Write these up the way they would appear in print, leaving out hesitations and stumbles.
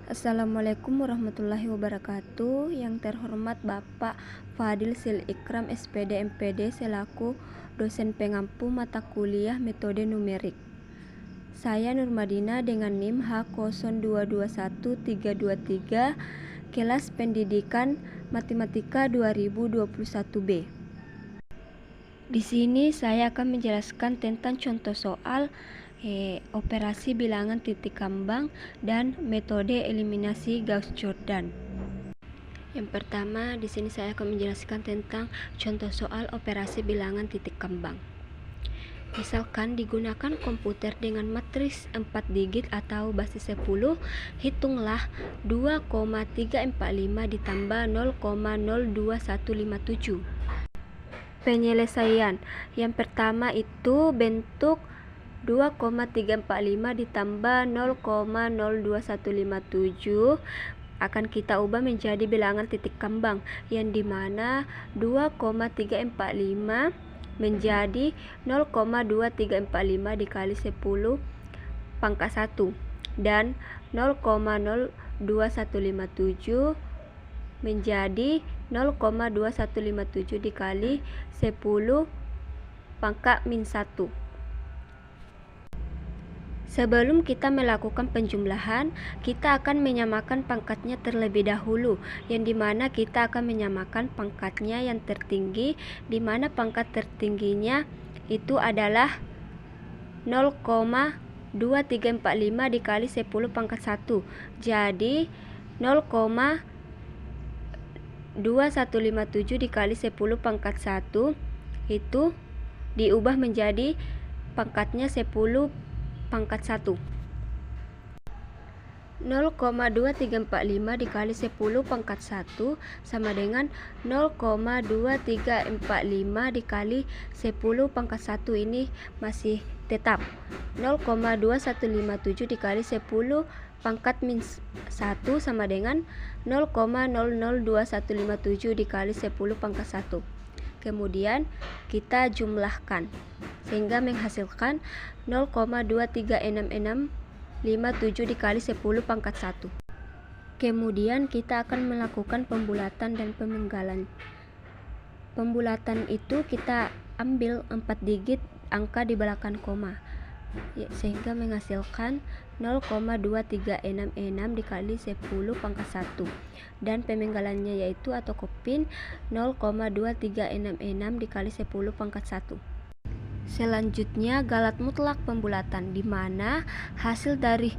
Assalamualaikum warahmatullahi wabarakatuh. Yang terhormat Bapak Fadil Sil Ikram SPD MPD selaku dosen pengampu mata kuliah metode numerik. Saya Nurmadina dengan NIM H02212323 kelas pendidikan matematika 2021B. Di sini saya akan menjelaskan tentang contoh soal operasi bilangan titik kambang dan metode eliminasi Gauss-Jordan. Yang pertama, di sini saya akan menjelaskan tentang contoh soal operasi bilangan titik kambang. Misalkan digunakan komputer dengan matriks 4 digit atau basis 10, hitunglah 2,345 ditambah 0,02157. Penyelesaian yang pertama itu bentuk 2,345 ditambah 0,02157 akan kita ubah menjadi bilangan titik kambang, yang dimana 2,345 menjadi 0,2345 dikali 10 pangkat 1 dan 0,02157 menjadi 0,2157 dikali 10 pangkat min 1. Sebelum kita melakukan penjumlahan, kita akan menyamakan pangkatnya terlebih dahulu, yang dimana kita akan menyamakan pangkatnya yang tertinggi, dimana pangkat tertingginya itu adalah 0,2345 dikali 10 pangkat 1. Jadi 0,2157 dikali 10 pangkat 1 itu diubah menjadi pangkatnya 10 pangkat 1. 0,2345 dikali 10 pangkat 1 sama dengan 0,2345 dikali 10 pangkat 1, ini masih tetap 0,2157 dikali 10 pangkat min 1 sama dengan 0,00157 dikali 10 pangkat 1. Kemudian kita jumlahkan sehingga menghasilkan 0,23667 dikali 10 pangkat 1. Kemudian kita akan melakukan pembulatan dan pemenggalan. Pembulatan itu kita ambil 4 digit angka di belakang koma, sehingga menghasilkan 0,2366 dikali 10 pangkat 1, dan pemenggalannya yaitu atau kopin 0,2366 dikali 10 pangkat 1. Selanjutnya galat mutlak pembulatan, di mana hasil dari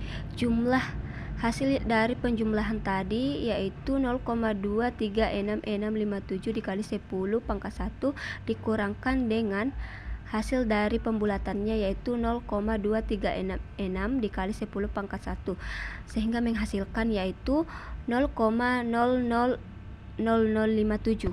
penjumlahan tadi yaitu 0,23667 dikali 10 pangkat 1 dikurangkan dengan hasil dari pembulatannya yaitu 0,2366 dikali 10 pangkat 1, sehingga menghasilkan yaitu 0,000057.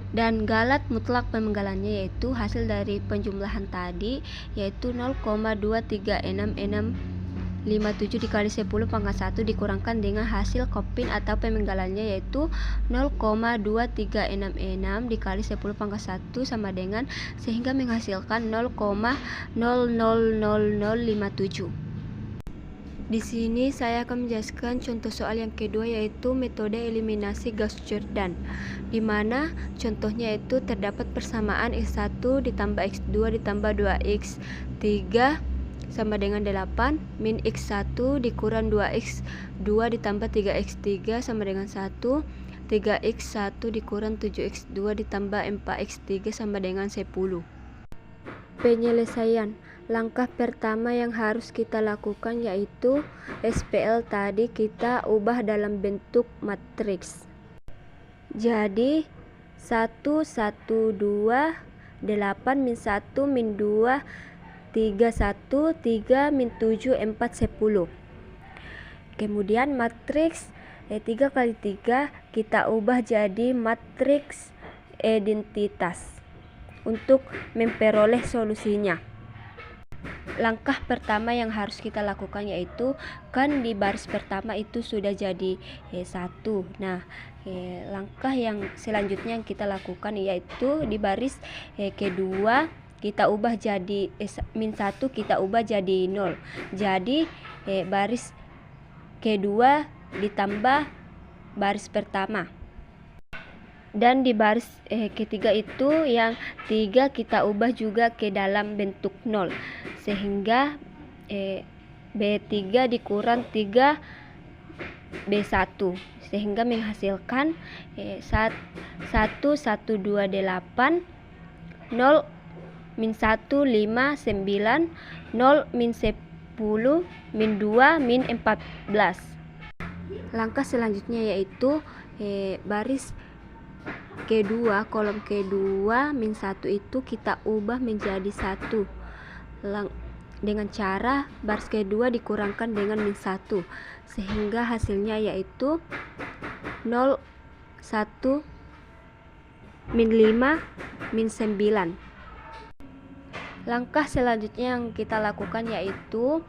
Dan galat mutlak pemenggalannya yaitu hasil dari penjumlahan tadi yaitu 0,23667 dikali 10 pangkat 1 dikurangkan dengan hasil kopin atau pemenggalannya yaitu 0,2366 dikali 10 pangkat 1 sama dengan, sehingga menghasilkan 0,000057. Di sini saya akan menjelaskan contoh soal yang kedua yaitu metode eliminasi Gauss-Jordan, di mana contohnya itu terdapat persamaan x1 ditambah x2 ditambah 2x3 sama dengan 8 min x1 dikurang 2x2 ditambah 3x3 sama dengan 1, 3x1 dikurang 7x2 ditambah 4x3 sama dengan 10. Penyelesaian. Langkah pertama yang harus kita lakukan yaitu SPL tadi kita ubah dalam bentuk matriks. Jadi 1 1 2 8 min 1 min 2 3 1 3 min 7 4 10. Kemudian matriks 3 kali 3 kita ubah jadi matriks identitas untuk memperoleh solusinya. Langkah pertama yang harus kita lakukan yaitu kan di baris pertama itu sudah jadi 1. Nah, langkah yang selanjutnya yang kita lakukan yaitu di baris kedua kita ubah jadi min 1 kita ubah jadi 0. Jadi baris kedua ditambah baris pertama. Dan di baris ketiga itu yang 3 kita ubah juga ke dalam bentuk 0, sehingga B3 dikurang 3 B1, sehingga menghasilkan 1128 0 min 1 5 9 0 min 10 min 2 min 14. Langkah selanjutnya yaitu baris kedua, kolom kedua min 1 itu kita ubah menjadi 1 dengan cara baris kedua dikurangkan dengan min 1, sehingga hasilnya yaitu 0 1 min 5 min 9. Langkah selanjutnya yang kita lakukan yaitu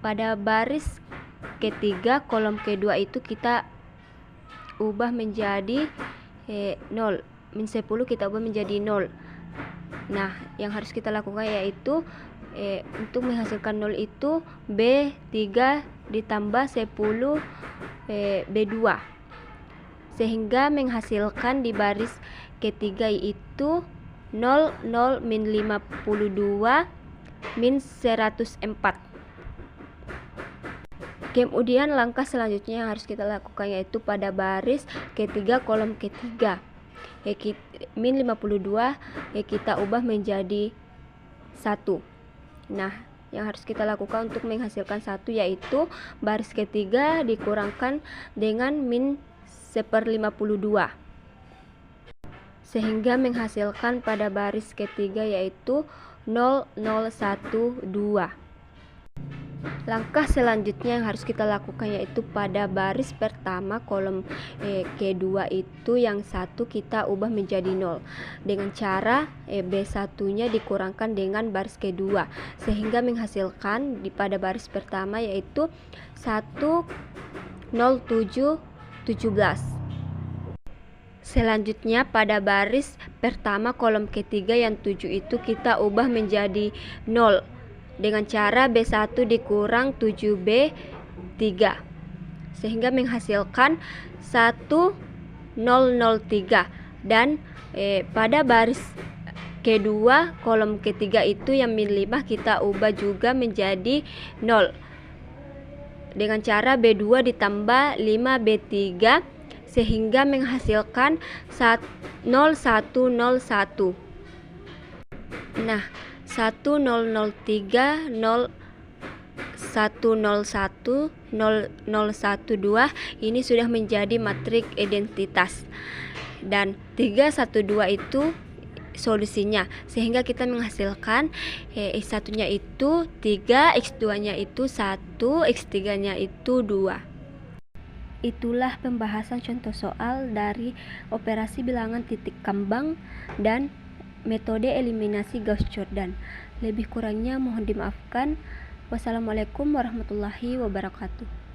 pada baris ketiga kolom kedua itu kita ubah menjadi 0, min 10 kita ubah menjadi 0. Nah, yang harus kita lakukan yaitu untuk menghasilkan 0 itu B3 ditambah 10 B2, sehingga menghasilkan di baris ketiga itu 0 0 min 52 min 104. Kemudian langkah selanjutnya yang harus kita lakukan yaitu pada baris ketiga kolom ketiga min 52 kita ubah menjadi 1. Nah, yang harus kita lakukan untuk menghasilkan 1 yaitu baris ketiga dikurangkan dengan min 1/52, sehingga menghasilkan pada baris ketiga yaitu 0 0 1 2. Langkah selanjutnya yang harus kita lakukan yaitu pada baris pertama kolom kedua itu yang 1 kita ubah menjadi 0 dengan cara B1-nya dikurangkan dengan baris kedua, sehingga menghasilkan pada baris pertama yaitu 1 0 7 17. Selanjutnya pada baris pertama kolom ketiga yang 7 itu kita ubah menjadi 0 dengan cara B1 dikurang 7B3, sehingga menghasilkan 1003. Dan pada baris kedua kolom ketiga itu yang min 5 kita ubah juga menjadi 0 dengan cara B2 ditambah 5B3, sehingga menghasilkan 0101. Nah, 1003 0 101 0012 ini sudah menjadi matriks identitas, dan 312 itu solusinya, sehingga kita menghasilkan X1 nya itu 3, X2 nya itu 1, X3 nya itu 2. Itulah pembahasan contoh soal dari operasi bilangan titik kambang dan metode eliminasi Gauss-Jordan. Lebih kurangnya mohon dimaafkan. Wassalamualaikum warahmatullahi wabarakatuh.